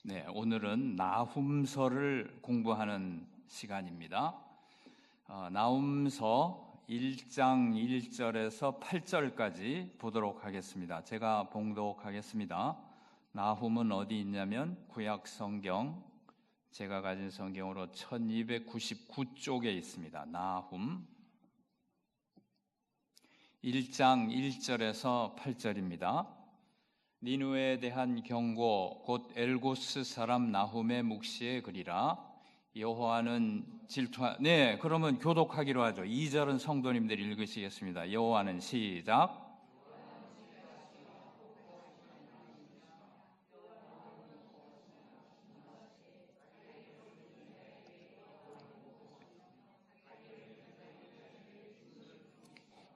네, 오늘은 나훔서를 공부하는 시간입니다. 나훔서 1장 1절에서 8절까지 보도록 하겠습니다. 제가 봉독하겠습니다. 나훔은 어디 있냐면 구약 성경, 제가 가진 성경으로 1299쪽에 있습니다. 나훔 1장 1절에서 8절입니다. 니느웨에 대한 경고 곧 엘고스 사람 나훔의 묵시에 그리라. 여호와는 네, 그러면 교독하기로 하죠. 2절은 성도님들이 읽으시겠습니다. 여호와는 시작.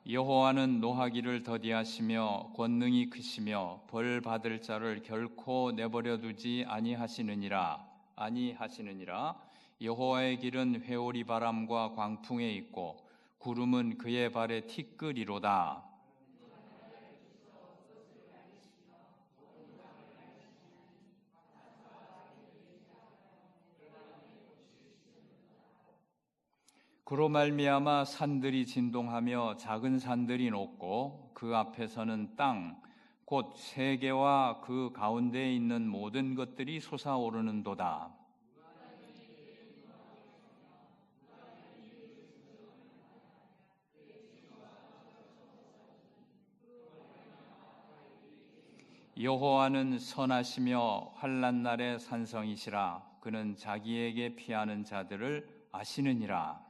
여호와는 노하기를 더디하시며 권능이 크시며 벌 받을 자를 결코 내버려 두지 아니하시느니라. 여호와의 길은 회오리 바람과 광풍에 있고 구름은 그의 발에 티끌이로다. 그로 말미암아 산들이 진동하며 작은 산들이 녹고 그 앞에서는 땅 곧 세계와 그 가운데에 있는 모든 것들이 솟아오르는도다. 여호와는 선하시며 환난 날의 산성이시라. 그는 자기에게 피하는 자들을 아시느니라.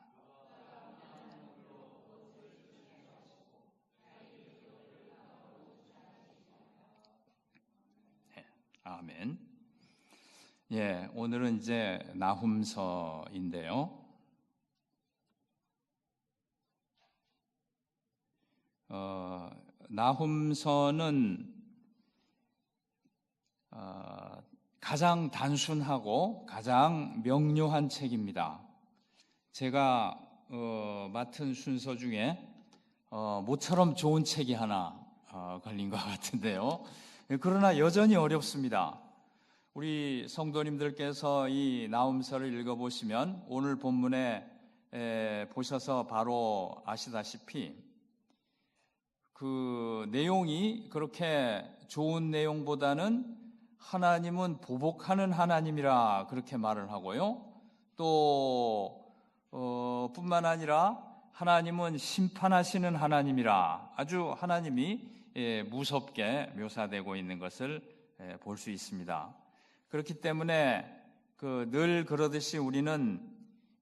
아멘. 예, 오늘은 이제 나훔서인데요. 나훔서는 가장 단순하고 가장 명료한 책입니다. 제가 맡은 순서 중에 모처럼 좋은 책이 하나 걸린 것 같은데요. 그러나 여전히 어렵습니다. 우리 성도님들께서 이 나훔서를 읽어보시면 오늘 본문에 보셔서 바로 아시다시피 그 내용이 그렇게 좋은 내용보다는 하나님은 보복하는 하나님이라 그렇게 말을 하고요. 또 뿐만 아니라 하나님은 심판하시는 하나님이라 아주 하나님이 무섭게 묘사되고 있는 것을 볼 수 있습니다. 그렇기 때문에 늘 그러듯이 우리는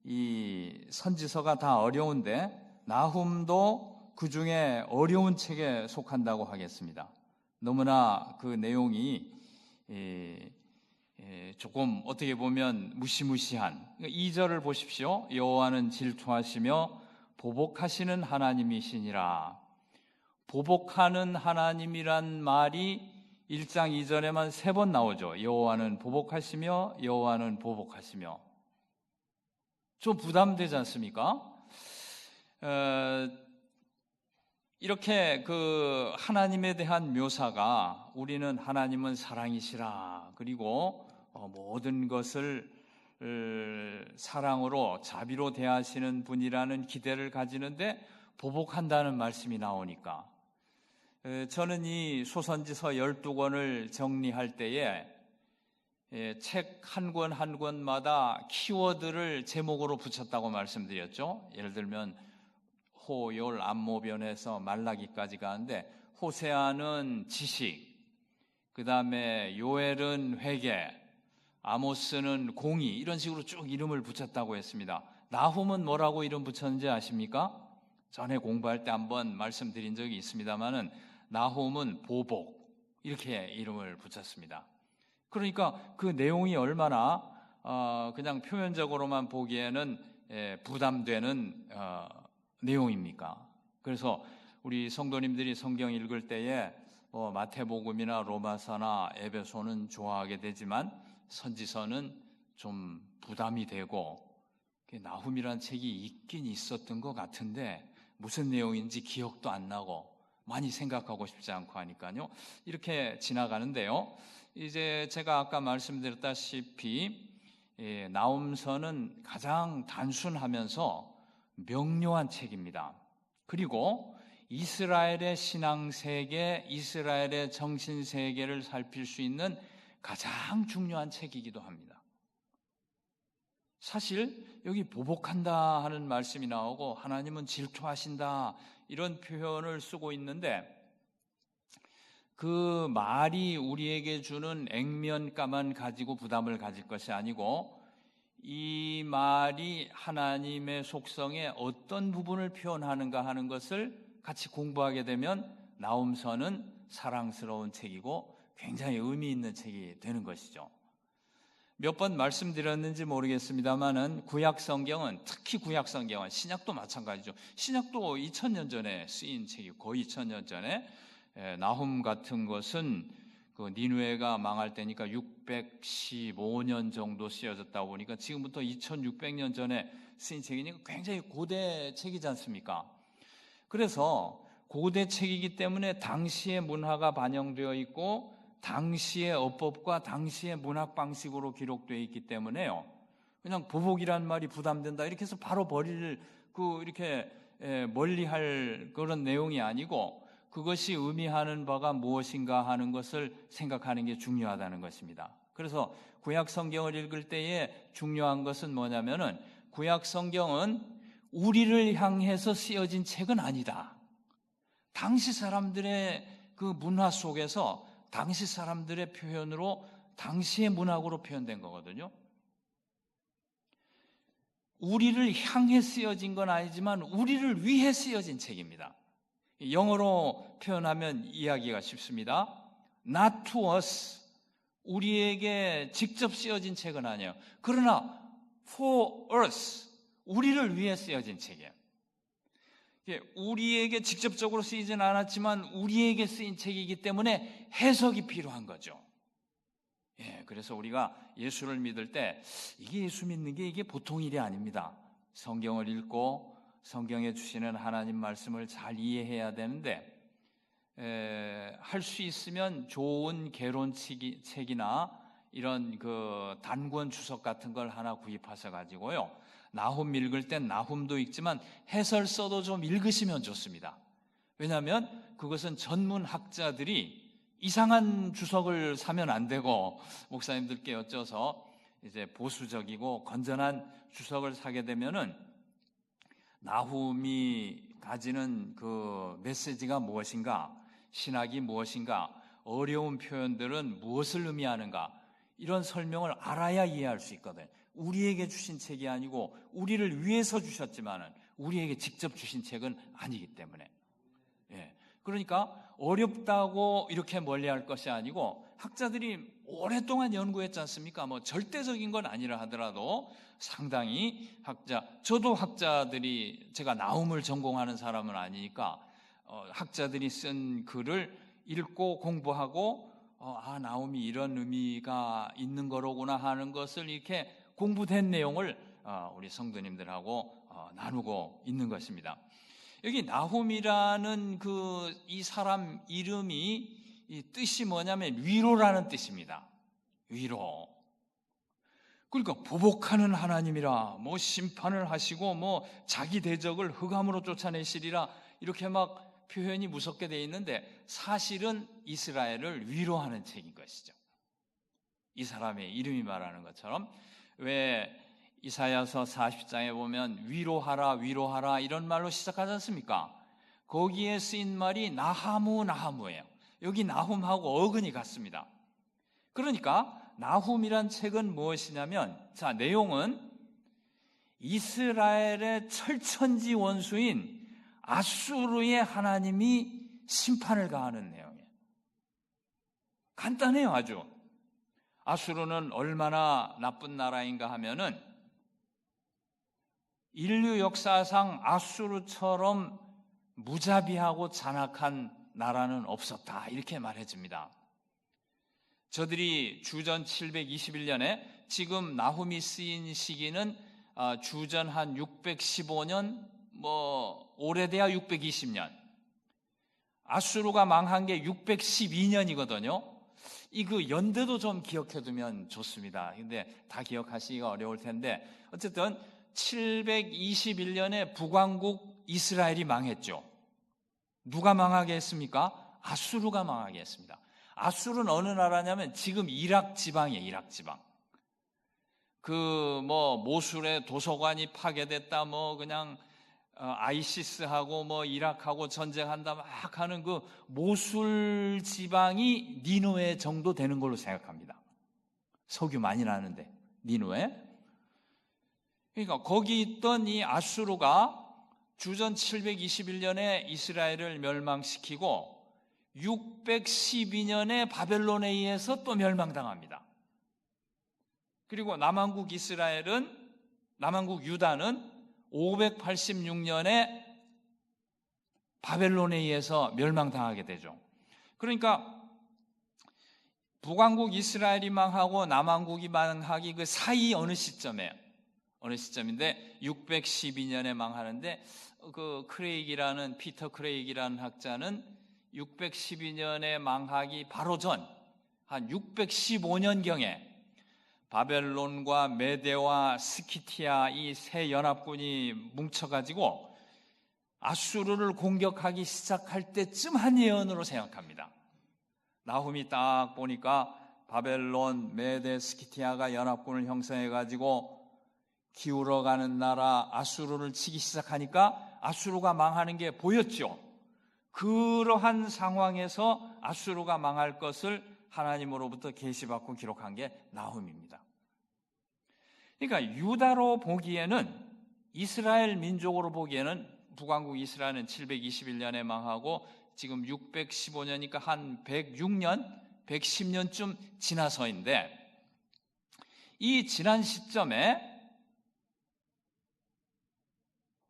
이 선지서가 다 어려운데 나훔도 그 중에 어려운 책에 속한다고 하겠습니다. 너무나 그 내용이 조금 어떻게 보면 무시무시한 2절을 보십시오. 여호와는 질투하시며 보복하시는 하나님이시니라. 보복하는 하나님이란 말이 1장 2절에만 3번 나오죠. 여호와는 보복하시며 여호와는 보복하시며. 좀 부담되지 않습니까? 이렇게 그 하나님에 대한 묘사가 우리는 하나님은 사랑이시라. 그리고 모든 것을 사랑으로 자비로 대하시는 분이라는 기대를 가지는데 보복한다는 말씀이 나오니까 저는 이 소선지서 12권을 정리할 때에 책 한 권 한 권마다 키워드를 제목으로 붙였다고 말씀드렸죠. 예를 들면 호열 암모변에서 말라기까지 가는데 호세아는 지식, 그 다음에 요엘은 회개, 아모스는 공의, 이런 식으로 쭉 이름을 붙였다고 했습니다. 나훔은 뭐라고 이름 붙였는지 아십니까? 전에 공부할 때 한번 말씀드린 적이 있습니다만은 나훔은 보복, 이렇게 이름을 붙였습니다. 그러니까 그 내용이 얼마나 그냥 표면적으로만 보기에는 부담되는 내용입니까? 그래서 우리 성도님들이 성경 읽을 때에 마태복음이나 로마서나 에베소는 좋아하게 되지만 선지서는 좀 부담이 되고 나훔이라는 책이 있긴 있었던 것 같은데 무슨 내용인지 기억도 안 나고 많이 생각하고 싶지 않고 하니까요. 이렇게 지나가는데요. 이제 제가 아까 말씀드렸다시피 나훔서는 가장 단순하면서 명료한 책입니다. 그리고 이스라엘의 신앙세계, 이스라엘의 정신세계를 살필 수 있는 가장 중요한 책이기도 합니다. 사실 여기 보복한다 하는 말씀이 나오고 하나님은 질투하신다 이런 표현을 쓰고 있는데 그 말이 우리에게 주는 액면가만 가지고 부담을 가질 것이 아니고 이 말이 하나님의 속성의 어떤 부분을 표현하는가 하는 것을 같이 공부하게 되면 나훔서는 사랑스러운 책이고 굉장히 의미 있는 책이 되는 것이죠. 몇 번 말씀드렸는지 모르겠습니다만은 구약 성경은, 특히 구약 성경은, 신약도 마찬가지죠. 신약도 2000년 전에 쓰인 책이고 거의 2000년 전에 나훔 같은 것은 그 니느웨가 망할 때니까 615년 정도 쓰여졌다 보니까 지금부터 2600년 전에 쓰인 책이니까 굉장히 고대 책이지 않습니까? 그래서 고대 책이기 때문에 당시의 문화가 반영되어 있고 당시의 어법과 당시의 문학 방식으로 기록되어 있기 때문에요. 그냥 보복이란 말이 부담된다 이렇게 해서 바로 이렇게 멀리할 그런 내용이 아니고 그것이 의미하는 바가 무엇인가 하는 것을 생각하는 게 중요하다는 것입니다. 그래서 구약 성경을 읽을 때에 중요한 것은 뭐냐면은 구약 성경은 우리를 향해서 쓰여진 책은 아니다. 당시 사람들의 그 문화 속에서 당시 사람들의 표현으로 당시의 문학으로 표현된 거거든요. 우리를 향해 쓰여진 건 아니지만 우리를 위해 쓰여진 책입니다. 영어로 표현하면 이해하기가 쉽습니다. Not to us. 우리에게 직접 쓰여진 책은 아니에요. 그러나 for us. 우리를 위해 쓰여진 책이에요. 우리에게 직접적으로 쓰이진 않았지만 우리에게 쓰인 책이기 때문에 해석이 필요한 거죠. 그래서 우리가 예수를 믿을 때 이게 예수 믿는 게 이게 보통 일이 아닙니다. 성경을 읽고 성경에 주시는 하나님 말씀을 잘 이해해야 되는데 할 수 있으면 좋은 개론책이나 이런 그 단권 주석 같은 걸 하나 구입하셔 가지고요. 나훔 읽을 땐 나훔도 읽지만 해설서도 좀 읽으시면 좋습니다. 왜냐하면 그것은 전문학자들이 이상한 주석을 사면 안 되고 목사님들께 여쭤서 이제 보수적이고 건전한 주석을 사게 되면은 나훔이 가지는 그 메시지가 무엇인가, 신학이 무엇인가, 어려운 표현들은 무엇을 의미하는가 이런 설명을 알아야 이해할 수 있거든요. 우리에게 주신 책이 아니고 우리를 위해서 주셨지만은 우리에게 직접 주신 책은 아니기 때문에. 그러니까 어렵다고 이렇게 멀리할 것이 아니고 학자들이 오랫동안 연구했지 않습니까? 뭐 절대적인 건 아니라 하더라도 상당히 저도 학자들이 제가 나훔을 전공하는 사람은 아니니까 학자들이 쓴 글을 읽고 공부하고 나훔이 이런 의미가 있는 거로구나 하는 것을 이렇게 공부된 내용을 우리 성도님들하고 나누고 있는 것입니다. 여기 나훔이라는 이 사람 이름이 이 뜻이 뭐냐면 위로라는 뜻입니다. 위로. 그러니까 보복하는 하나님이라 뭐 심판을 하시고 뭐 자기 대적을 흑암으로 쫓아내시리라 이렇게 막 표현이 무섭게 되어 있는데 사실은 이스라엘을 위로하는 책인 것이죠. 이 사람의 이름이 말하는 것처럼 왜 이사야서 40장에 보면 위로하라 이런 말로 시작하지 않습니까? 거기에 쓰인 말이 나하무예요. 여기 나훔하고 어근이 같습니다. 그러니까 나훔이란 책은 무엇이냐면 내용은 이스라엘의 철천지 원수인 아수르의 하나님이 심판을 가하는 내용이에요. 간단해요, 아주. 아수르는 얼마나 나쁜 나라인가 하면은 인류 역사상 아수르처럼 무자비하고 잔악한 나라는 없었다 이렇게 말해집니다. 저들이 주전 721년에 지금 나훔이 쓰인 시기는 주전 한 615년 오래돼야 620년 아수르가 망한 게 612년이거든요. 이 그 연대도 좀 기억해두면 좋습니다. 근데 다 기억하시기가 어려울 텐데 어쨌든 721년에 북왕국 이스라엘이 망했죠. 누가 망하게 했습니까? 아수르가 망하게 했습니다. 아수르는 어느 나라냐면 지금 이락 지방이에요. 이락 지방. 모술의 도서관이 파괴됐다, 그냥 아이시스하고 이락하고 전쟁한다 막 하는 그 모술 지방이 니느웨 정도 되는 걸로 생각합니다. 석유 많이 나는데 니느웨. 그러니까 거기 있던 이 아수르가 주전 721년에 이스라엘을 멸망시키고 612년에 바벨론에 의해서 또 멸망당합니다. 그리고 남왕국 유다는 586년에 바벨론에 의해서 멸망당하게 되죠. 그러니까 북왕국 이스라엘이 망하고 남왕국이 망하기 그 사이 어느 시점인데 612년에 망하는데 그 피터 크레이기라는 학자는 612년에 망하기 바로 전 한 615년경에 바벨론과 메대와 스키티아 이 세 연합군이 뭉쳐가지고 아수르를 공격하기 시작할 때쯤 한 예언으로 생각합니다. 나훔이 딱 보니까 바벨론, 메대, 스키티아가 연합군을 형성해가지고 기울어가는 나라 아수르를 치기 시작하니까 아수르가 망하는 게 보였죠. 그러한 상황에서 아수르가 망할 것을 하나님으로부터 계시받고 기록한 게 나훔입니다. 그러니까 유다로 보기에는, 이스라엘 민족으로 보기에는 북왕국 이스라엘은 721년에 망하고 지금 615년이니까 한 110년쯤 지나서인데, 이 지난 시점에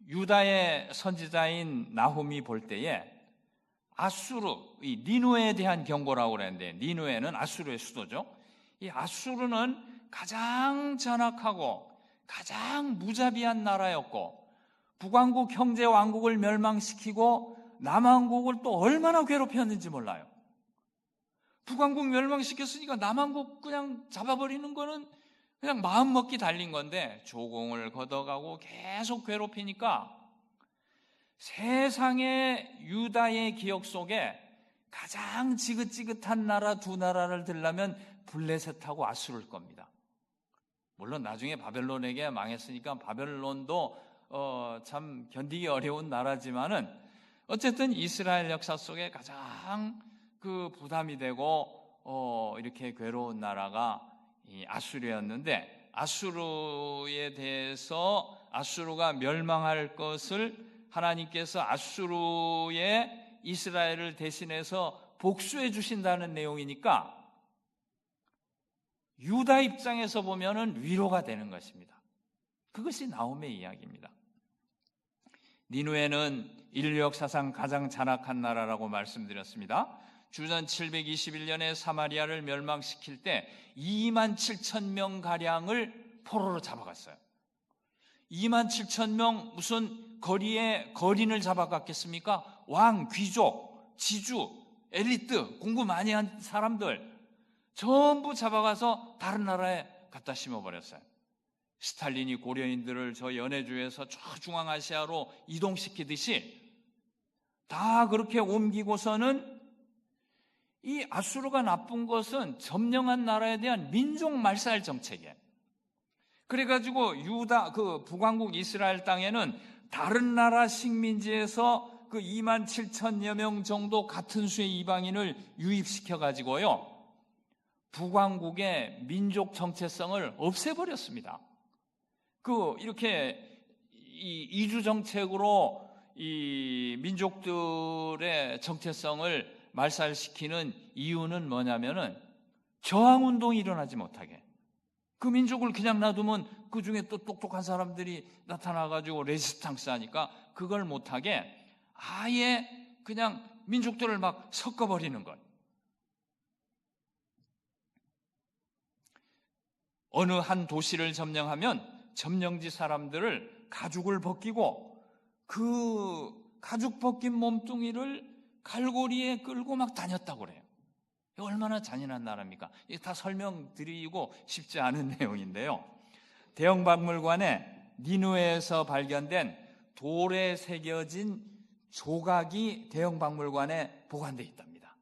유다의 선지자인 나훔이 볼 때에 아수르, 이 니느웨에 대한 경고라고 그랬는데, 니느웨는 아수르의 수도죠. 이 아수르는 가장 전악하고 가장 무자비한 나라였고, 북왕국 형제 왕국을 멸망시키고 남왕국을 또 얼마나 괴롭혔는지 몰라요. 북왕국 멸망시켰으니까 남왕국 그냥 잡아버리는 거는 그냥 마음먹기 달린 건데, 조공을 걷어가고 계속 괴롭히니까 세상의 유다의 기억 속에 가장 지긋지긋한 나라 두 나라를 들려면 블레셋하고 아수르일 겁니다. 물론 나중에 바벨론에게 망했으니까 바벨론도 참 견디기 어려운 나라지만은 어쨌든 이스라엘 역사 속에 가장 그 부담이 되고 이렇게 괴로운 나라가 이 아수르였는데, 아수르에 대해서 아수르가 멸망할 것을 하나님께서 아수르의 이스라엘을 대신해서 복수해 주신다는 내용이니까 유다 입장에서 보면은 위로가 되는 것입니다. 그것이 나홈의 이야기입니다. 니느웨는 인류 역사상 가장 잔악한 나라라고 말씀드렸습니다. 주전 721년에 사마리아를 멸망시킬 때 2만 7천 명 가량을 포로로 잡아갔어요. 2만 7천 명 무슨 거린을 잡아갔겠습니까? 왕, 귀족, 지주, 엘리트, 공부 많이 한 사람들 전부 잡아가서 다른 나라에 갖다 심어버렸어요. 스탈린이 고려인들을 저 연해주에서 저 중앙아시아로 이동시키듯이 다 그렇게 옮기고서는, 이 아수르가 나쁜 것은 점령한 나라에 대한 민족 말살 정책이에요. 그래가지고 유다, 그 북왕국 이스라엘 땅에는 다른 나라 식민지에서 그 2만 7천여 명 정도 같은 수의 이방인을 유입시켜가지고요, 북왕국의 민족 정체성을 없애버렸습니다. 이렇게 이주 정책으로 이 민족들의 정체성을 말살시키는 이유는 뭐냐면은 저항운동이 일어나지 못하게, 그 민족을 그냥 놔두면 그 중에 또 똑똑한 사람들이 나타나가지고 레지스탕스 하니까 그걸 못하게 아예 그냥 민족들을 막 섞어버리는 것. 어느 한 도시를 점령하면 점령지 사람들을 가죽을 벗기고 그 가죽 벗긴 몸뚱이를 갈고리에 끌고 막 다녔다고 그래요. 얼마나 잔인한 나라입니까? 이게 다 설명드리고 싶지 않은 내용인데요. 대형박물관에 니누에에서 발견된 돌에 새겨진 조각이 대형박물관에 보관되어 있답니다.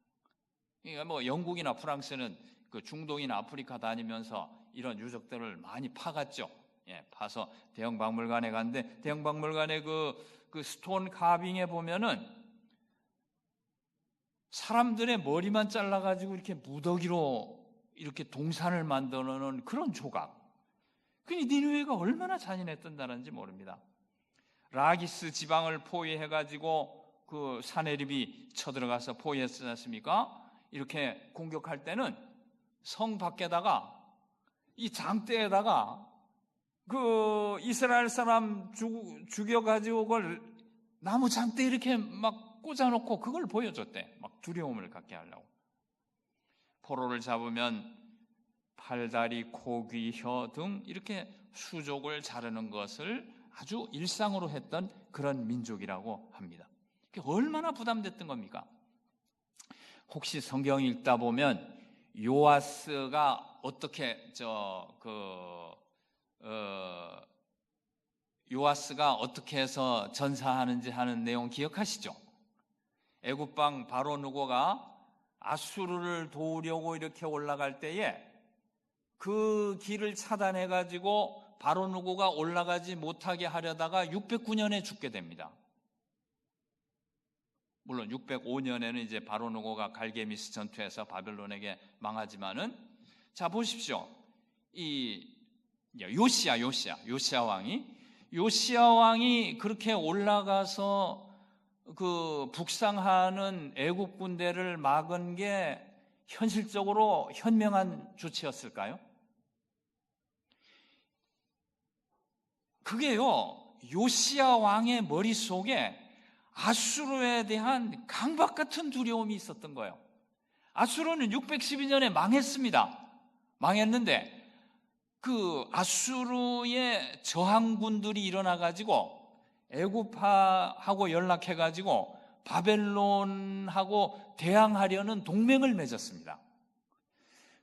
그러니까 뭐 영국이나 프랑스는 그 중동이나 아프리카 다니면서 이런 유적들을 많이 파갔죠. 파서 대형박물관에 갔는데, 대형박물관에 그 스톤 카빙에 보면은 사람들의 머리만 잘라가지고 이렇게 무더기로 이렇게 동산을 만들어 놓은 그런 조각. 그러니 니누에가 얼마나 잔인했던 나라인지 모릅니다. 라기스 지방을 포위해가지고 그 사내립이 쳐들어가서 포위했지 않습니까? 이렇게 공격할 때는 성 밖에다가 이 장대에다가 그 이스라엘 사람 죽여가지고 그걸 나무 장대 이렇게 막 꽂아놓고 그걸 보여줬대. 막 두려움을 갖게 하려고. 포로를 잡으면 팔다리, 코, 귀, 혀 등 이렇게 수족을 자르는 것을 아주 일상으로 했던 그런 민족이라고 합니다. 얼마나 부담됐던 겁니까? 혹시 성경 읽다 보면 요아스가 어떻게 요아스가 어떻게 해서 전사하는지 하는 내용 기억하시죠? 애굽방 바로 누고가 아수르를 도우려고 이렇게 올라갈 때에 그 길을 차단해 가지고 바로 누고가 올라가지 못하게 하려다가 609년에 죽게 됩니다. 물론 605년에는 이제 바로 누고가 갈게미스 전투에서 바벨론에게 망하지만은, 자 보십시오. 이 요시야 왕이 그렇게 올라가서 그 북상하는 애국 군대를 막은 게 현실적으로 현명한 조치였을까요? 그게요, 요시야 왕의 머릿속에 아수르에 대한 강박 같은 두려움이 있었던 거예요. 아수르는 612년에 망했는데 그 아수르의 저항군들이 일어나가지고 애굽하고 연락해가지고 바벨론하고 대항하려는 동맹을 맺었습니다.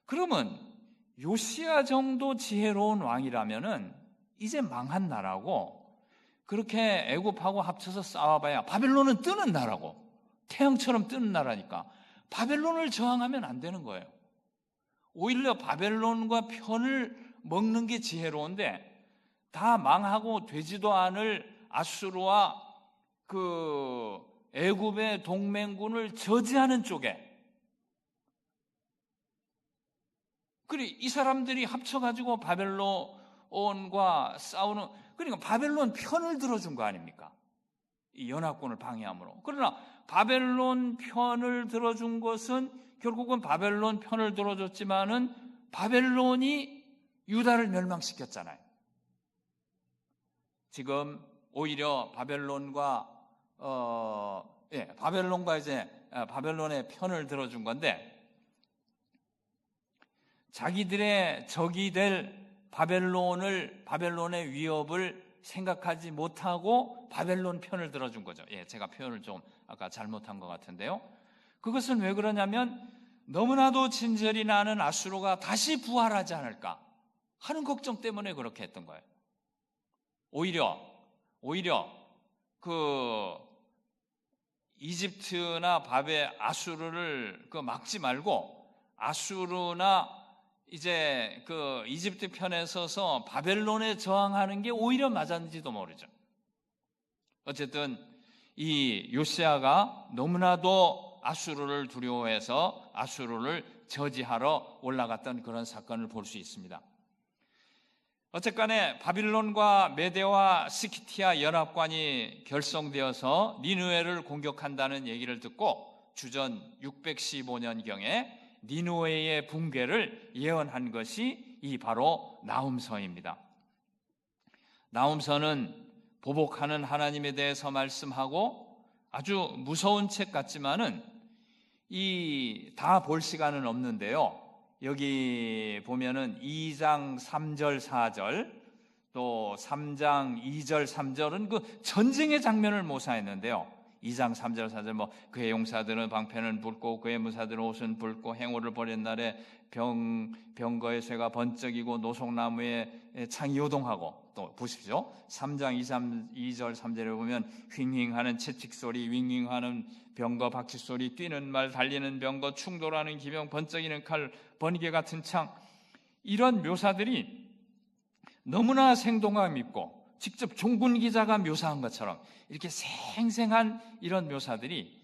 그러면 요시야 정도 지혜로운 왕이라면은 이제 망한 나라고, 그렇게 애굽하고 합쳐서 싸워봐야 바벨론은 뜨는 나라고, 태양처럼 뜨는 나라니까 바벨론을 저항하면 안 되는 거예요. 오히려 바벨론과 편을 먹는 게 지혜로운데, 다 망하고 되지도 않을 아수르와 그 애굽의 동맹군을 저지하는 쪽에, 그래 이 사람들이 합쳐가지고 바벨론과 싸우는, 그러니까 바벨론 편을 들어준 거 아닙니까? 이 연합군을 방해함으로. 그러나 바벨론 편을 들어준 것은 결국은 바벨론 편을 들어줬지만은 바벨론이 유다를 멸망시켰잖아요. 지금 오히려 바벨론과 이제 바벨론의 편을 들어준 건데, 자기들의 적이 될 바벨론의 위협을 생각하지 못하고 바벨론 편을 들어준 거죠. 제가 표현을 좀 아까 잘못한 것 같은데요. 그것은 왜 그러냐면 너무나도 진절이 나는 아수르가 다시 부활하지 않을까 하는 걱정 때문에 그렇게 했던 거예요. 오히려 그 이집트나 아수르를 막지 말고 아수르나 이제 그 이집트 편에 서서 바벨론에 저항하는 게 오히려 맞았는지도 모르죠. 어쨌든 이 요시야가 너무나도 아수르를 두려워해서 아수르를 저지하러 올라갔던 그런 사건을 볼 수 있습니다. 어쨌간에 바빌론과 메데와 스키티아 연합관이 결성되어서 니느웨를 공격한다는 얘기를 듣고 주전 615년경에 니느웨의 붕괴를 예언한 것이 이 바로 나훔서입니다. 나훔서는 보복하는 하나님에 대해서 말씀하고 아주 무서운 책 같지만은 이 다 볼 시간은 없는데요. 여기 보면은 2장 3절 4절 또 3장 2절 3절은 그 전쟁의 장면을 묘사했는데요. 2장 3절 4절 뭐 그의 용사들은 방패는 붉고 그의 무사들은 옷은 붉고 행오를 벌인 날에 병거의 쇠가 번쩍이고 노송나무의 창이 요동하고, 또 보십시오. 3장 2절 3절에 보면 휑휑하는 채찍 소리, 윙윙하는 병거 박치 소리, 뛰는 말, 달리는 병거, 충돌하는 기병, 번쩍이는 칼, 번개 같은 창, 이런 묘사들이 너무나 생동감 있고 직접 종군 기자가 묘사한 것처럼 이렇게 생생한 이런 묘사들이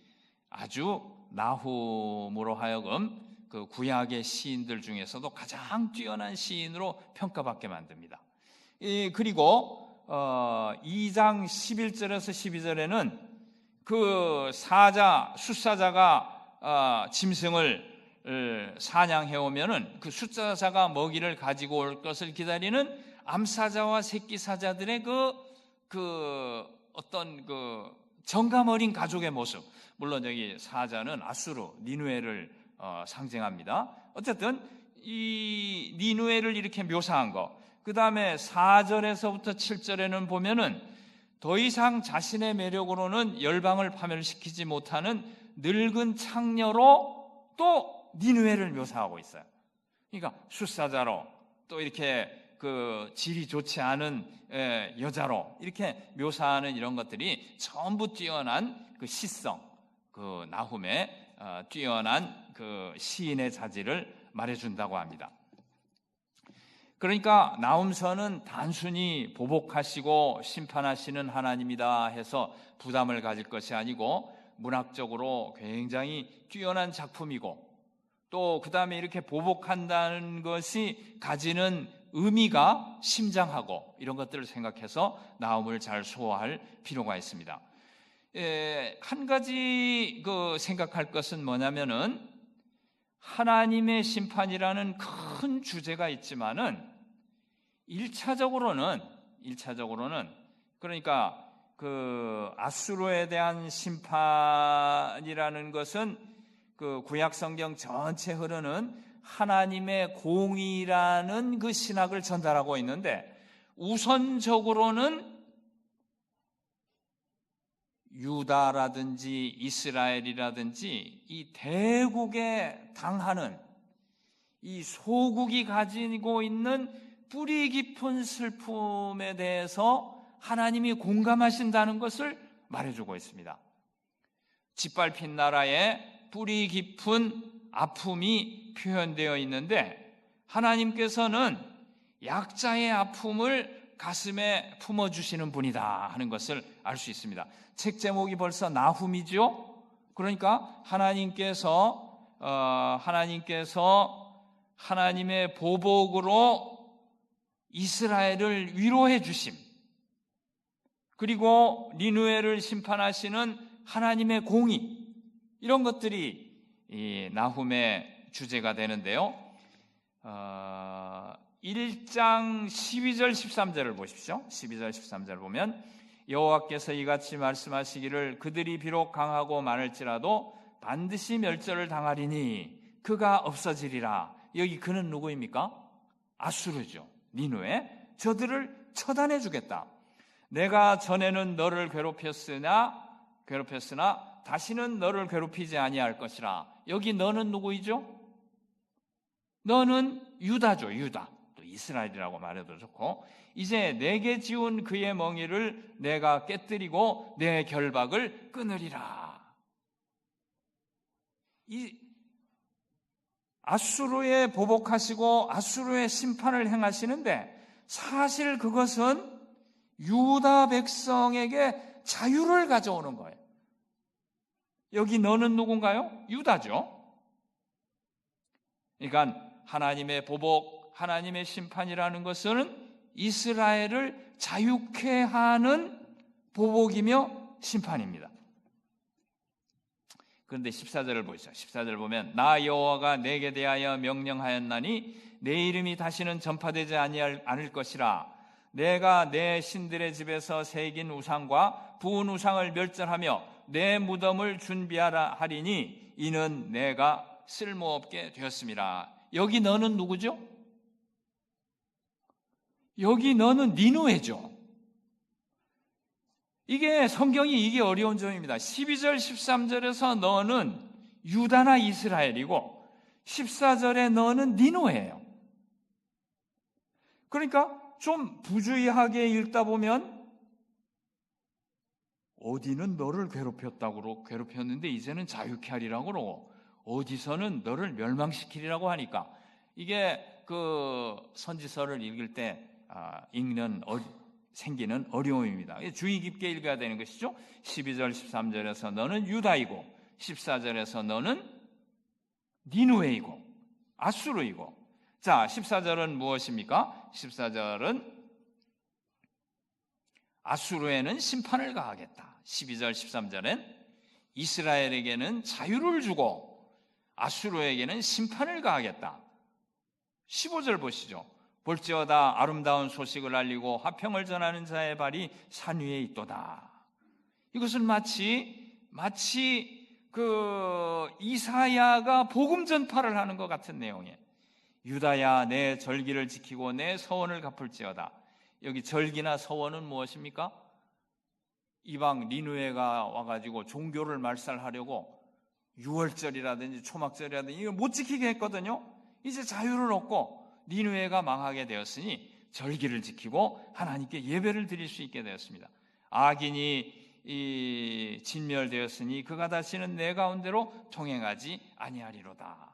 아주 나훔으로 하여금 그 구약의 시인들 중에서도 가장 뛰어난 시인으로 평가받게 만듭니다. 그리고 2장 11절에서 12절에는 그 숫사자가 짐승을 사냥해 오면은 그 숫사자가 먹이를 가지고 올 것을 기다리는 암사자와 새끼사자들의 어떤 정감 어린 가족의 모습. 물론 여기 사자는 아수르, 니누에를 상징합니다. 어쨌든 이 니누에를 이렇게 묘사한 거. 그 다음에 4절에서부터 7절에는 보면은 더 이상 자신의 매력으로는 열방을 파멸시키지 못하는 늙은 창녀로 또 니누에를 묘사하고 있어요. 그러니까 숫사자로, 또 이렇게 그 질이 좋지 않은 여자로 이렇게 묘사하는 이런 것들이 전부 뛰어난 그 시성, 그 나훔의 뛰어난 그 시인의 자질을 말해준다고 합니다. 그러니까 나훔서는 단순히 보복하시고 심판하시는 하나님이다 해서 부담을 가질 것이 아니고 문학적으로 굉장히 뛰어난 작품이고, 또 그 다음에 이렇게 보복한다는 것이 가지는 의미가 심장하고 이런 것들을 생각해서 나훔을 잘 소화할 필요가 있습니다. 한 가지 생각할 것은 뭐냐면은 하나님의 심판이라는 큰 주제가 있지만은 1차적으로는 그러니까 그 아수르에 대한 심판이라는 것은 그 구약 성경 전체 흐르는 하나님의 공의라는 그 신학을 전달하고 있는데, 우선적으로는 유다라든지 이스라엘이라든지 이 대국에 당하는 이 소국이 가지고 있는 뿌리 깊은 슬픔에 대해서 하나님이 공감하신다는 것을 말해주고 있습니다. 짓밟힌 나라에 뿌리 깊은 아픔이 표현되어 있는데 하나님께서는 약자의 아픔을 가슴에 품어주시는 분이다 하는 것을 알 수 있습니다. 책 제목이 벌써 나훔이죠. 그러니까 하나님께서 하나님의 보복으로 이스라엘을 위로해 주심, 그리고 니느웨를 심판하시는 하나님의 공의, 이런 것들이 이 나훔의 주제가 되는데요. 1장 12절 13절을 보십시오. 12절 13절을 보면 여호와께서 이같이 말씀하시기를 그들이 비록 강하고 많을지라도 반드시 멸절을 당하리니 그가 없어지리라. 여기 그는 누구입니까? 아수르죠. 니느웨. 저들을 처단해 주겠다. 내가 전에는 너를 괴롭혔으나 다시는 너를 괴롭히지 아니할 것이라. 여기 너는 누구이죠? 너는 유다죠. 유다. 또 이스라엘이라고 말해도 좋고, 이제 내게 지운 그의 멍에를 내가 깨뜨리고 내 결박을 끊으리라. 이 아수르에 보복하시고 아수르의 심판을 행하시는데, 사실 그것은 유다 백성에게 자유를 가져오는 거예요. 여기 너는 누군가요? 유다죠. 그러니까 하나님의 보복, 하나님의 심판이라는 것은 이스라엘을 자유케 하는 보복이며 심판입니다. 그런데 14절을 보시죠. 14절을 보면 나 여호와가 내게 대하여 명령하였나니 내 이름이 다시는 전파되지 않을 것이라. 내가 내 신들의 집에서 새긴 우상과 부은 우상을 멸절하며 내 무덤을 준비하라 하리니 이는 내가 쓸모없게 되었습니다. 여기 너는 누구죠? 여기 너는 니느웨죠. 이게 성경이 이게 어려운 점입니다. 12절 13절에서 너는 유다나 이스라엘이고 14절에 너는 니누에예요. 그러니까 좀 부주의하게 읽다 보면 어디는 너를 괴롭혔는데 이제는 자유케 하리라고 그러고 어디서는 너를 멸망시키리라고 하니까 이게 그 선지서를 읽을 때 생기는 어려움입니다. 주의 깊게 읽어야 되는 것이죠. 12절 13절에서 너는 유다이고 14절에서 너는 니누웨이고 아수르이고. 자, 14절은 무엇입니까? 14절은 아수르에는 심판을 가하겠다. 12절 13절엔 이스라엘에게는 자유를 주고 아수르에게는 심판을 가하겠다. 15절 보시죠. 볼지어다 아름다운 소식을 알리고 화평을 전하는 자의 발이 산 위에 있도다. 이것은 마치 그 이사야가 복음 전파를 하는 것 같은 내용이에요. 유다야 내 절기를 지키고 내 서원을 갚을지어다. 여기 절기나 서원은 무엇입니까? 이방 니누에가 와가지고 종교를 말살하려고 유월절이라든지 초막절이라든지 이걸 못 지키게 했거든요. 이제 자유를 얻고 니누에가 망하게 되었으니 절기를 지키고 하나님께 예배를 드릴 수 있게 되었습니다. 악인이 진멸되었으니 그가 다시는 내 가운데로 통행하지 아니하리로다.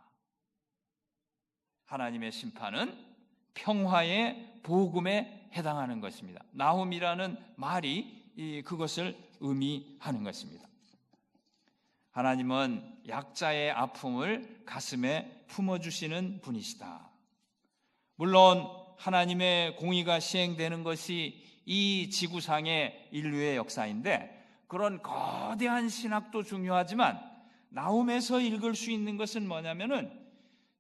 하나님의 심판은 평화의 복음에 해당하는 것입니다. 나훔이라는 말이 그것을 의미하는 것입니다. 하나님은 약자의 아픔을 가슴에 품어주시는 분이시다. 물론 하나님의 공의가 시행되는 것이 이 지구상의 인류의 역사인데 그런 거대한 신학도 중요하지만 나훔에서 읽을 수 있는 것은 뭐냐면은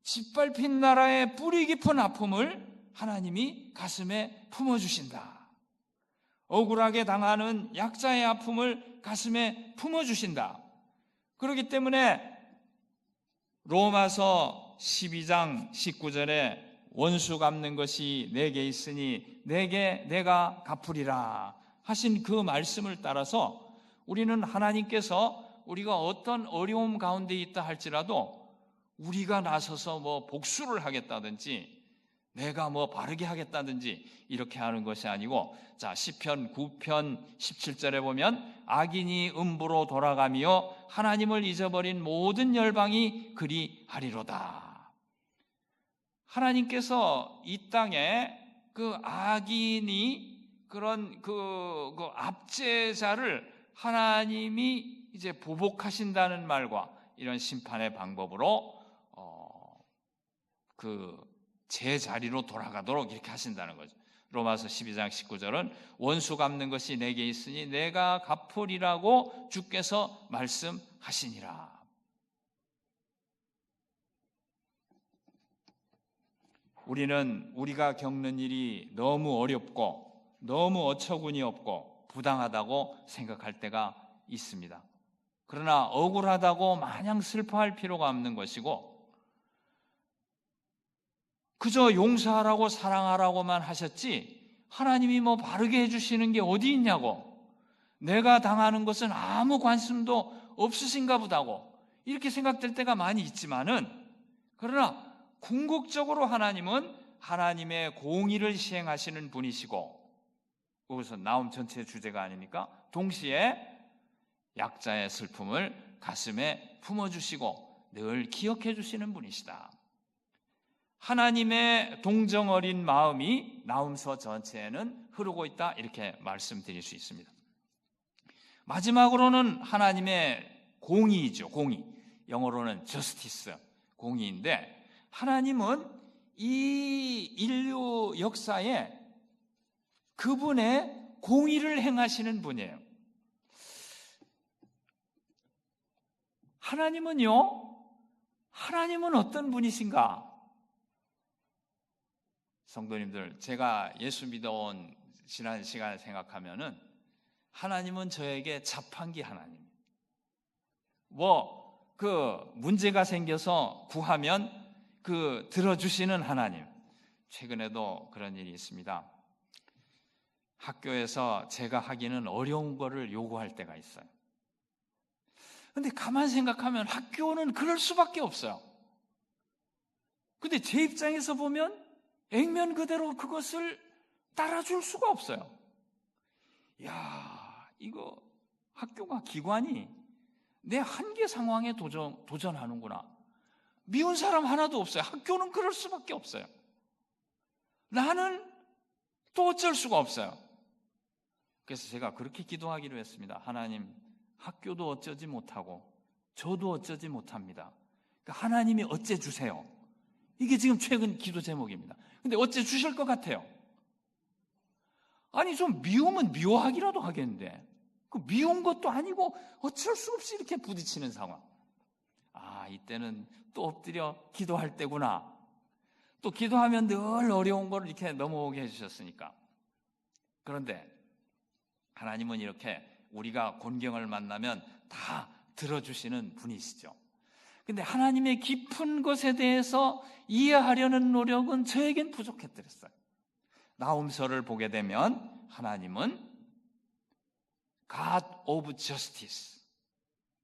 짓밟힌 나라의 뿌리 깊은 아픔을 하나님이 가슴에 품어주신다. 억울하게 당하는 약자의 아픔을 가슴에 품어주신다. 그렇기 때문에 로마서 12장 19절에 원수 갚는 것이 내게 있으니 내가 갚으리라 하신 그 말씀을 따라서 우리는 하나님께서 우리가 어떤 어려움 가운데 있다 할지라도 우리가 나서서 복수를 하겠다든지 내가 바르게 하겠다든지 이렇게 하는 것이 아니고, 자, 시편 9편 17절에 보면 악인이 음부로 돌아가며 하나님을 잊어버린 모든 열방이 그리 하리로다. 하나님께서 이 땅에 그 악인이 그런 그 압제자를 하나님이 이제 보복하신다는 말과 이런 심판의 방법으로 그 제자리로 돌아가도록 이렇게 하신다는 거죠. 로마서 12장 19절은 원수 갚는 것이 내게 있으니 내가 갚으리라고 주께서 말씀하시니라. 우리가 겪는 일이 너무 어렵고 너무 어처구니 없고 부당하다고 생각할 때가 있습니다. 그러나 억울하다고 마냥 슬퍼할 필요가 없는 것이고 그저 용서하라고 사랑하라고만 하셨지 하나님이 바르게 해주시는 게 어디 있냐고, 내가 당하는 것은 아무 관심도 없으신가 보다고 이렇게 생각될 때가 많이 있지만은, 그러나 궁극적으로 하나님은 하나님의 공의를 시행하시는 분이시고, 그것은 나움 전체의 주제가 아닙니까? 동시에 약자의 슬픔을 가슴에 품어주시고 늘 기억해 주시는 분이시다. 하나님의 동정 어린 마음이 나훔서 전체에는 흐르고 있다, 이렇게 말씀드릴 수 있습니다. 마지막으로는 하나님의 공의이죠. 공의, 영어로는 justice, 공의인데 하나님은 이 인류 역사에 그분의 공의를 행하시는 분이에요. 하나님은 어떤 분이신가? 성도님들, 제가 예수 믿어온 지난 시간을 생각하면은 하나님은 저에게 자판기 하나님, 문제가 생겨서 구하면 들어주시는 하나님. 최근에도 그런 일이 있습니다. 학교에서 제가 하기는 어려운 거를 요구할 때가 있어요. 근데 가만 생각하면 학교는 그럴 수밖에 없어요. 근데 제 입장에서 보면 액면 그대로 그것을 따라줄 수가 없어요. 야, 이거 학교가 기관이 내 한계 상황에 도전하는구나. 미운 사람 하나도 없어요. 학교는 그럴 수밖에 없어요. 나는 또 어쩔 수가 없어요. 그래서 제가 그렇게 기도하기로 했습니다. 하나님, 학교도 어쩌지 못하고 저도 어쩌지 못합니다. 그러니까 하나님이 어째 주세요. 이게 지금 최근 기도 제목입니다. 근데 어째 주실 것 같아요. 아니, 좀 미우면 미워하기라도 하겠는데 그 미운 것도 아니고 어쩔 수 없이 이렇게 부딪히는 상황. 아, 이때는 또 엎드려 기도할 때구나. 또 기도하면 늘 어려운 걸 이렇게 넘어오게 해주셨으니까. 그런데 하나님은 이렇게 우리가 곤경을 만나면 다 들어주시는 분이시죠. 근데 하나님의 깊은 것에 대해서 이해하려는 노력은 저에겐 부족했더랬어요. 나홈서를 보게 되면 하나님은 God of Justice,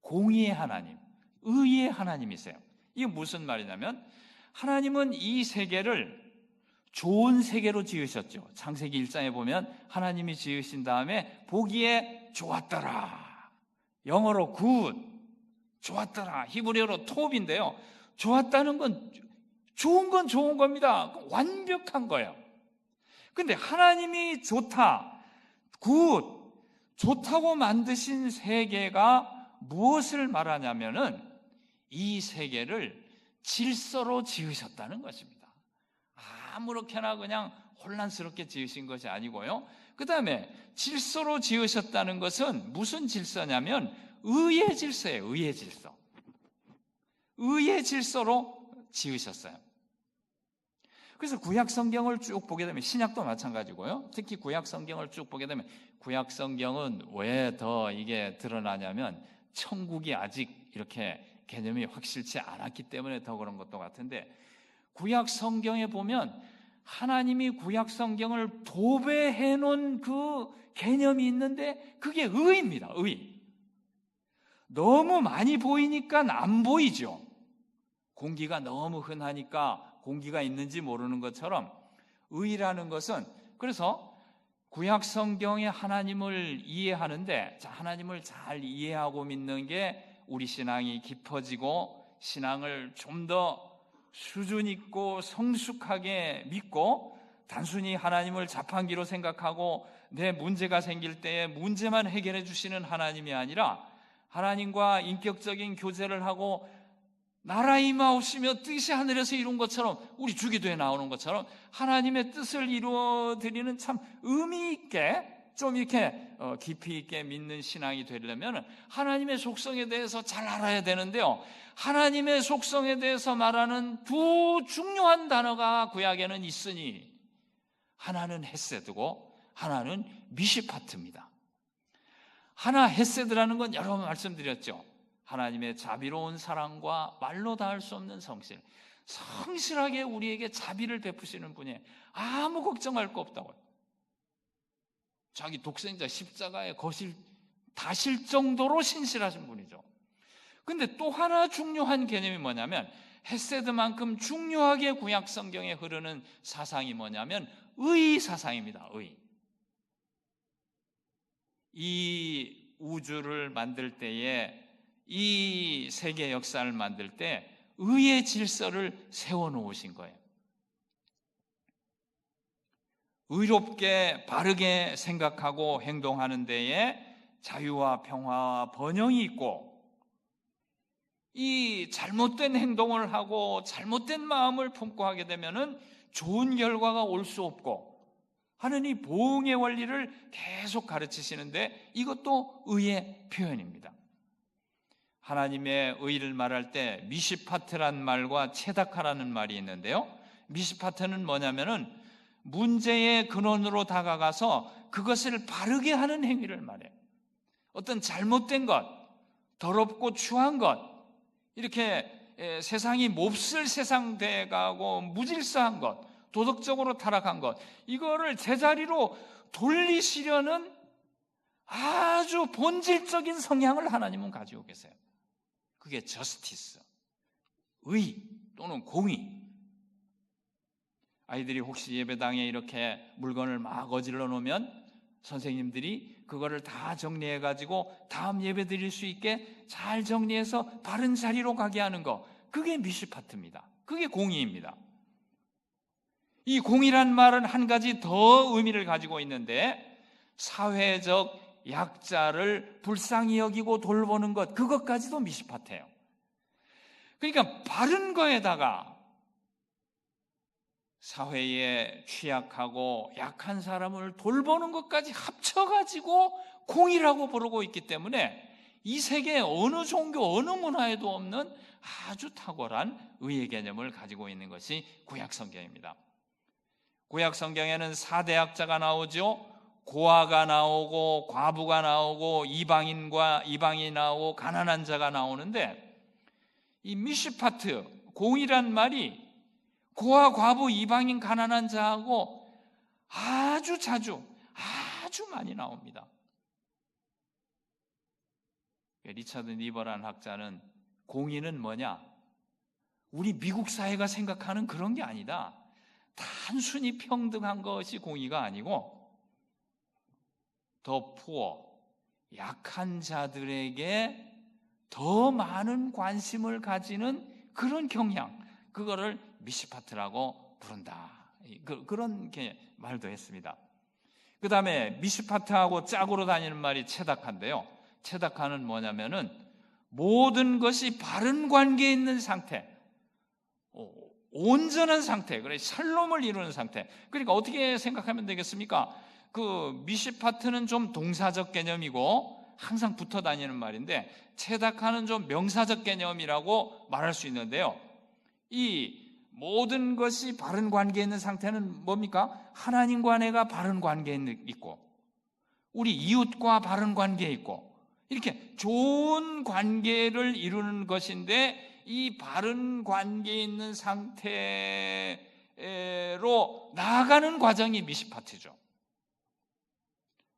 공의의 하나님, 의의 하나님이세요. 이게 무슨 말이냐면 하나님은 이 세계를 좋은 세계로 지으셨죠. 창세기 1장에 보면 하나님이 지으신 다음에 보기에 좋았더라. 영어로 good, 좋았더라. 히브리어로 톱인데요. 좋았다는 건 좋은 겁니다. 완벽한 거예요. 근데 하나님이 좋다, good, 좋다고 만드신 세계가 무엇을 말하냐면은 이 세계를 질서로 지으셨다는 것입니다. 아무렇게나 그냥 혼란스럽게 지으신 것이 아니고요. 그 다음에 질서로 지으셨다는 것은 무슨 질서냐면 의의 질서예요. 의의 질서. 의의 질서로 지으셨어요. 그래서 구약 성경을 쭉 보게 되면 신약도 마찬가지고요. 특히 구약 성경을 쭉 보게 되면 구약 성경은 왜 더 이게 드러나냐면 천국이 아직 이렇게 개념이 확실치 않았기 때문에 더 그런 것도 같은데 구약 성경에 보면 하나님이 구약 성경을 도배해 놓은 그 개념이 있는데 그게 의입니다. 의. 너무 많이 보이니까 안 보이죠. 공기가 너무 흔하니까 공기가 있는지 모르는 것처럼 의라는 것은 그래서 구약 성경의 하나님을 이해하는데 하나님을 잘 이해하고 믿는 게 우리 신앙이 깊어지고 신앙을 좀 더 수준 있고 성숙하게 믿고 단순히 하나님을 자판기로 생각하고 내 문제가 생길 때에 문제만 해결해 주시는 하나님이 아니라 하나님과 인격적인 교제를 하고 나라 임하옵시며 뜻이 하늘에서 이룬 것처럼 우리 주기도에 나오는 것처럼 하나님의 뜻을 이루어드리는 참 의미 있게 좀 이렇게 깊이 있게 믿는 신앙이 되려면 하나님의 속성에 대해서 잘 알아야 되는데요. 하나님의 속성에 대해서 말하는 두 중요한 단어가 구약에는 있으니 하나는 헤세드고 하나는 미시파트입니다. 하나 헤세드라는 건 여러 번 말씀드렸죠. 하나님의 자비로운 사랑과 말로 다 할 수 없는 성실, 성실하게 우리에게 자비를 베푸시는 분이 아무 걱정할 거 없다고요. 자기 독생자 십자가에 다실 정도로 신실하신 분이죠. 근데 또 하나 중요한 개념이 뭐냐면 헤세드만큼 중요하게 구약 성경에 흐르는 사상이 뭐냐면 의 사상입니다. 의. 이 우주를 만들 때에 이 세계 역사를 만들 때 의의 질서를 세워놓으신 거예요. 의롭게 바르게 생각하고 행동하는 데에 자유와 평화와 번영이 있고 이 잘못된 행동을 하고 잘못된 마음을 품고 하게 되면은 좋은 결과가 올 수 없고 하는 이 보응의 원리를 계속 가르치시는데 이것도 의의 표현입니다. 하나님의 의를 말할 때 미시파트란 말과 체다카라는 말이 있는데요. 미시파트는 뭐냐면은 문제의 근원으로 다가가서 그것을 바르게 하는 행위를 말해요. 어떤 잘못된 것, 더럽고 추한 것, 이렇게 세상이 몹쓸 세상 돼가고 무질서한 것, 도덕적으로 타락한 것, 이거를 제자리로 돌리시려는 아주 본질적인 성향을 하나님은 가지고 계세요. 그게 저스티스, 의 또는 공의. 아이들이 혹시 예배당에 이렇게 물건을 막 어질러 놓으면 선생님들이 그거를 다 정리해 가지고 다음 예배 드릴 수 있게 잘 정리해서 바른 자리로 가게 하는 거, 그게 미시파트입니다. 그게 공의입니다. 이 공의란 말은 한 가지 더 의미를 가지고 있는데, 사회적 약자를 불쌍히 여기고 돌보는 것, 그것까지도 미시파트예요. 그러니까 바른 거에다가 사회에 취약하고 약한 사람을 돌보는 것까지 합쳐가지고 공의라고 부르고 있기 때문에 이 세계 어느 종교, 어느 문화에도 없는 아주 탁월한 의의 개념을 가지고 있는 것이 구약 성경입니다. 구약 성경에는 4대 약자가 나오죠. 고아가 나오고 과부가 나오고 이방인이 나오고 가난한 자가 나오는데, 이 미시파트, 공의란 말이 고아, 과부, 이방인, 가난한 자하고 아주 자주, 아주 많이 나옵니다. 리차드 니버라는 학자는 공의는 뭐냐? 우리 미국 사회가 생각하는 그런 게 아니다. 단순히 평등한 것이 공의가 아니고 더 푸어, 약한 자들에게 더 많은 관심을 가지는 그런 경향, 그거를 미시파트라고 부른다. 그런 말도 했습니다. 그 다음에 미시파트하고 짝으로 다니는 말이 체다카인데요. 체다카는 뭐냐면은 모든 것이 바른 관계에 있는 상태, 온전한 상태, 그래 샬롬을 이루는 상태. 그러니까 어떻게 생각하면 되겠습니까? 그 미시파트는 좀 동사적 개념이고 항상 붙어 다니는 말인데, 체다카는 좀 명사적 개념이라고 말할 수 있는데요. 이 모든 것이 바른 관계에 있는 상태는 뭡니까? 하나님과 내가 바른 관계에 있고, 우리 이웃과 바른 관계에 있고, 이렇게 좋은 관계를 이루는 것인데, 이 바른 관계에 있는 상태로 나아가는 과정이 미시파트죠.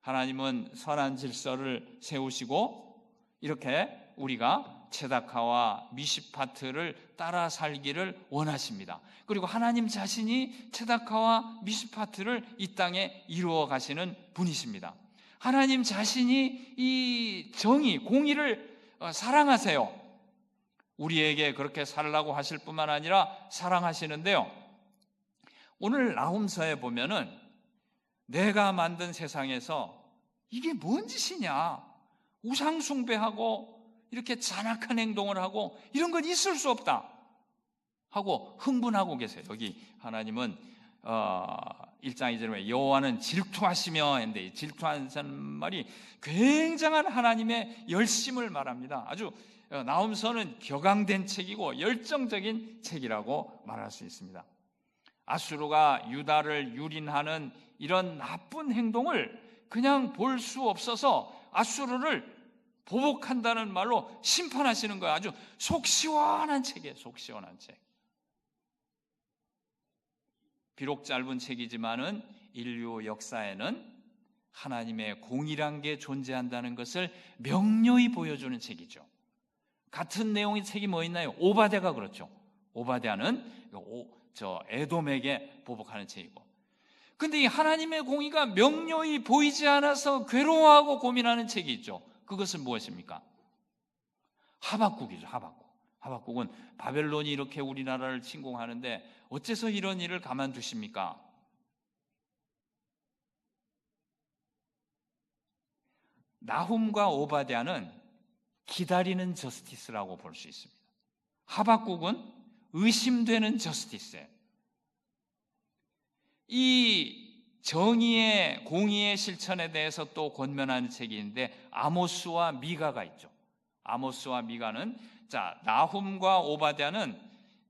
하나님은 선한 질서를 세우시고 이렇게 우리가 체다카와 미시파트를 따라 살기를 원하십니다. 그리고 하나님 자신이 체다카와 미시파트를 이 땅에 이루어 가시는 분이십니다. 하나님 자신이 이 정의, 공의를 사랑하세요. 우리에게 그렇게 살라고 하실 뿐만 아니라 사랑하시는데요. 오늘 나훔서에 보면은 내가 만든 세상에서 이게 뭔 짓이냐, 우상 숭배하고 이렇게 잔악한 행동을 하고 이런 건 있을 수 없다 하고 흥분하고 계세요. 여기 하나님은 1장 2절에 여호와는 질투하시며 했는데, 질투하는 말이 굉장한 하나님의 열심을 말합니다. 아주 나훔서는 격앙된 책이고 열정적인 책이라고 말할 수 있습니다. 아수르가 유다를 유린하는 이런 나쁜 행동을 그냥 볼 수 없어서 아수르를 보복한다는 말로 심판하시는 거예요. 아주 속 시원한 책이에요. 속 시원한 책. 비록 짧은 책이지만은 인류 역사에는 하나님의 공의란 게 존재한다는 것을 명료히 보여주는 책이죠. 같은 내용의 책이 뭐 있나요? 오바댜가 그렇죠. 오바댜는 에돔에게 보복하는 책이고. 근데 이 하나님의 공의가 명료히 보이지 않아서 괴로워하고 고민하는 책이 있죠. 그것은 무엇입니까? 하박국이죠. 하박국은 바벨론이 이렇게 우리나라를 침공하는데 어째서 이런 일을 가만두십니까? 나훔과 오바댜는 기다리는 저스티스라고 볼 수 있습니다. 하박국은 의심되는 저스티스예요. 이 정의의, 공의의 실천에 대해서 또 권면하는 책이 있는데 아모스와 미가가 있죠. 아모스와 미가는, 나훔과 오바댜는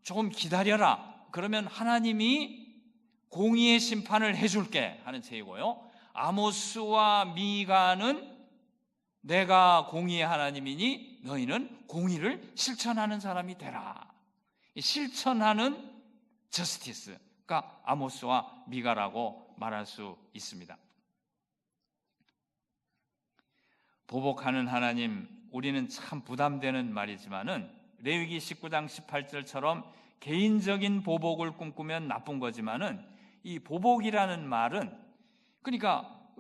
조금 기다려라, 그러면 하나님이 공의의 심판을 해줄게 하는 책이고요. 아모스와 미가는 내가 공의의 하나님이니 너희는 공의를 실천하는 사람이 되라. 실천하는 저스티스가 아모스와 미가라고 말할 수 있습니다. 보복하는 하나님, 우리는 참 부담되는 말이지만은 레위기 19장 18절처럼 개인적인 보복을 꿈꾸면 나쁜 거지만은 이 보복이라는 말은 그러니까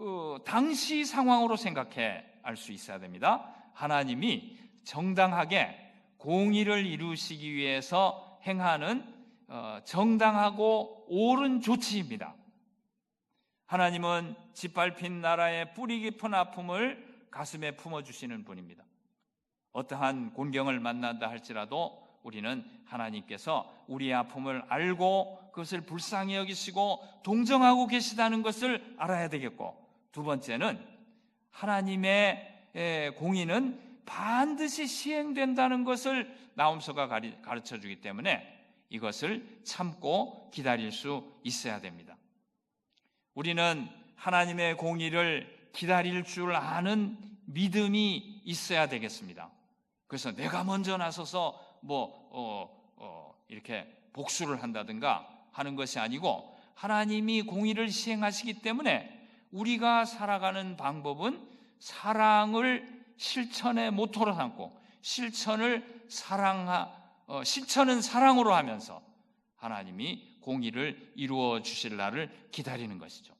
당시 상황으로 생각해 알 수 있어야 됩니다. 하나님이 정당하게 공의를 이루시기 위해서 행하는 정당하고 옳은 조치입니다. 하나님은 짓밟힌 나라의 뿌리 깊은 아픔을 가슴에 품어주시는 분입니다. 어떠한 곤경을 만난다 할지라도 우리는 하나님께서 우리의 아픔을 알고 그것을 불쌍히 여기시고 동정하고 계시다는 것을 알아야 되겠고, 두 번째는 하나님의 공의는 반드시 시행된다는 것을 나홈서가 가르쳐 주기 때문에 이것을 참고 기다릴 수 있어야 됩니다. 우리는 하나님의 공의를 기다릴 줄 아는 믿음이 있어야 되겠습니다. 그래서 내가 먼저 나서서 이렇게 복수를 한다든가 하는 것이 아니고, 하나님이 공의를 시행하시기 때문에 우리가 살아가는 방법은 사랑을 실천의 모토로 삼고 실천은 사랑으로 하면서 하나님이 공의를 이루어 주실 날을 기다리는 것이죠.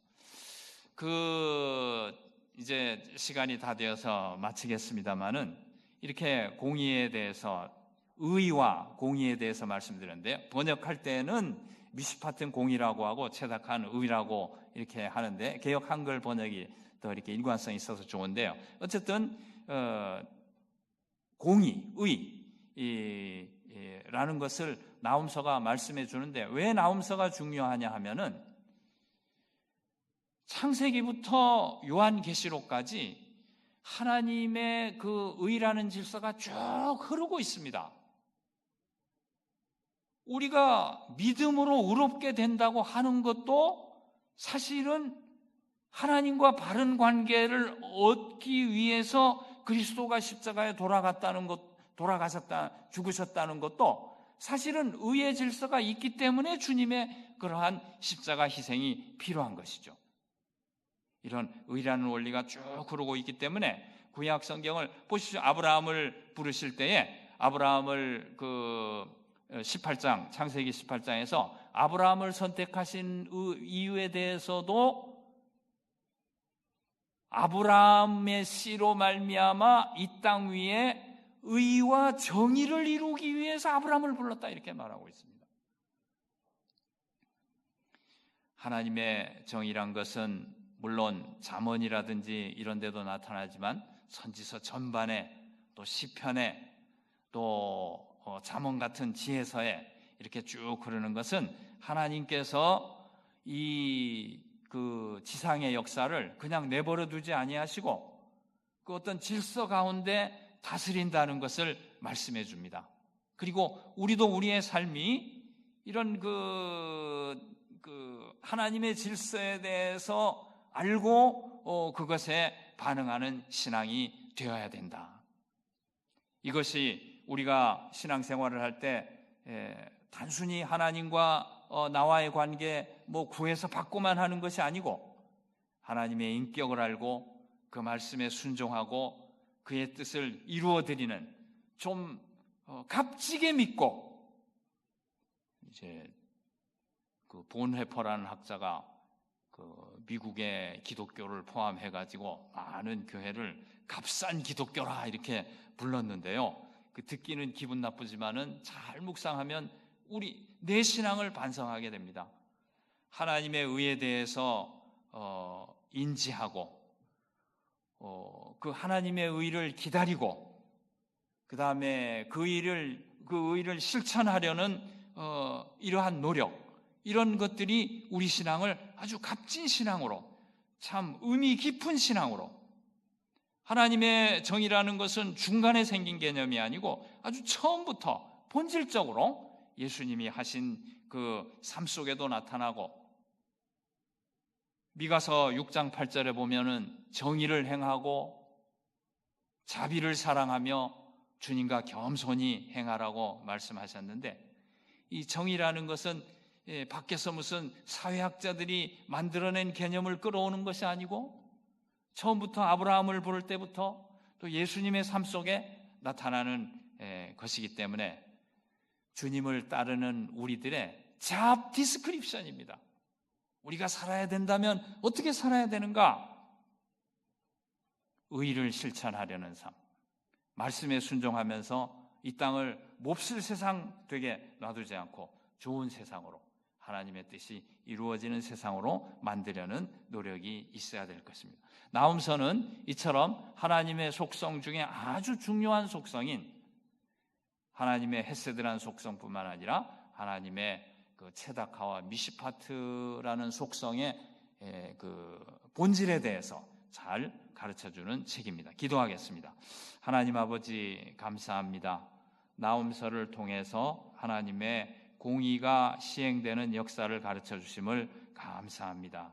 이제 시간이 다 되어서 마치겠습니다만은 이렇게 공의에 대해서, 의와 공의에 대해서 말씀드렸는데, 번역할 때는 미시파튼 공의라고 하고 채닥한 의라고 이렇게 하는데, 개역 한글 번역이 더 이렇게 일관성이 있어서 좋은데요. 어쨌든 공의, 의라는 것을 나홈서가 말씀해 주는데, 왜 나홈서가 중요하냐 하면은 창세기부터 요한계시록까지 하나님의 그 의라는 질서가 쭉 흐르고 있습니다. 우리가 믿음으로 의롭게 된다고 하는 것도 사실은 하나님과 바른 관계를 얻기 위해서 그리스도가 십자가에 죽으셨다는 것도 사실은 의의 질서가 있기 때문에 주님의 그러한 십자가 희생이 필요한 것이죠. 이런 의라는 원리가 쭉 흐르고 있기 때문에 구약 성경을 보십시오. 아브라함을 부르실 때에 아브라함을 18장, 창세기 18장에서 아브라함을 선택하신 이유에 대해서도 아브라함의 씨로 말미암아 이 땅 위에 의와 정의를 이루기 위해서 아브라함을 불렀다, 이렇게 말하고 있습니다. 하나님의 정의란 것은 물론 잠언이라든지 이런 데도 나타나지만 선지서 전반에, 또 시편에, 또 잠언 같은 지혜서에 이렇게 쭉 흐르는 것은 하나님께서 그 지상의 역사를 그냥 내버려 두지 아니하시고 그 어떤 질서 가운데 다스린다는 것을 말씀해 줍니다. 그리고 우리도 우리의 삶이 이런 하나님의 질서에 대해서 알고 그것에 반응하는 신앙이 되어야 된다. 이것이 우리가 신앙생활을 할 때 단순히 하나님과 나와의 관계 구해서 받고만 하는 것이 아니고, 하나님의 인격을 알고 그 말씀에 순종하고 그의 뜻을 이루어드리는, 좀 값지게 믿고, 이제 그 본헤퍼라는 학자가 미국의 기독교를 포함해가지고 많은 교회를 값싼 기독교라 이렇게 불렀는데요. 듣기는 기분 나쁘지만은 잘 묵상하면 내 신앙을 반성하게 됩니다. 하나님의 의에 대해서 인지하고 그 하나님의 의를 기다리고, 그 다음에 그 의를 실천하려는 이러한 노력, 이런 것들이 우리 신앙을 아주 값진 신앙으로, 참 의미 깊은 신앙으로, 하나님의 정의라는 것은 중간에 생긴 개념이 아니고 아주 처음부터 본질적으로 예수님이 하신 그 삶 속에도 나타나고, 미가서 6장 8절에 보면은 정의를 행하고 자비를 사랑하며 주님과 겸손히 행하라고 말씀하셨는데, 이 정의라는 것은 밖에서 무슨 사회학자들이 만들어낸 개념을 끌어오는 것이 아니고, 처음부터 아브라함을 부를 때부터 또 예수님의 삶 속에 나타나는 것이기 때문에 주님을 따르는 우리들의 잡 디스크립션입니다. 우리가 살아야 된다면 어떻게 살아야 되는가? 의를 실천하려는 삶, 말씀에 순종하면서 이 땅을 몹쓸 세상 되게 놔두지 않고 좋은 세상으로, 하나님의 뜻이 이루어지는 세상으로 만들려는 노력이 있어야 될 것입니다. 나훔서는 이처럼 하나님의 속성 중에 아주 중요한 속성인 하나님의 헤세드라는 속성뿐만 아니라 하나님의 그 체다카와 미시파트라는 속성의 그 본질에 대해서 잘 가르쳐주는 책입니다. 기도하겠습니다. 하나님 아버지 감사합니다. 나훔서를 통해서 하나님의 공의가 시행되는 역사를 가르쳐 주심을 감사합니다.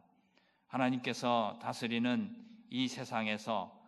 하나님께서 다스리는 이 세상에서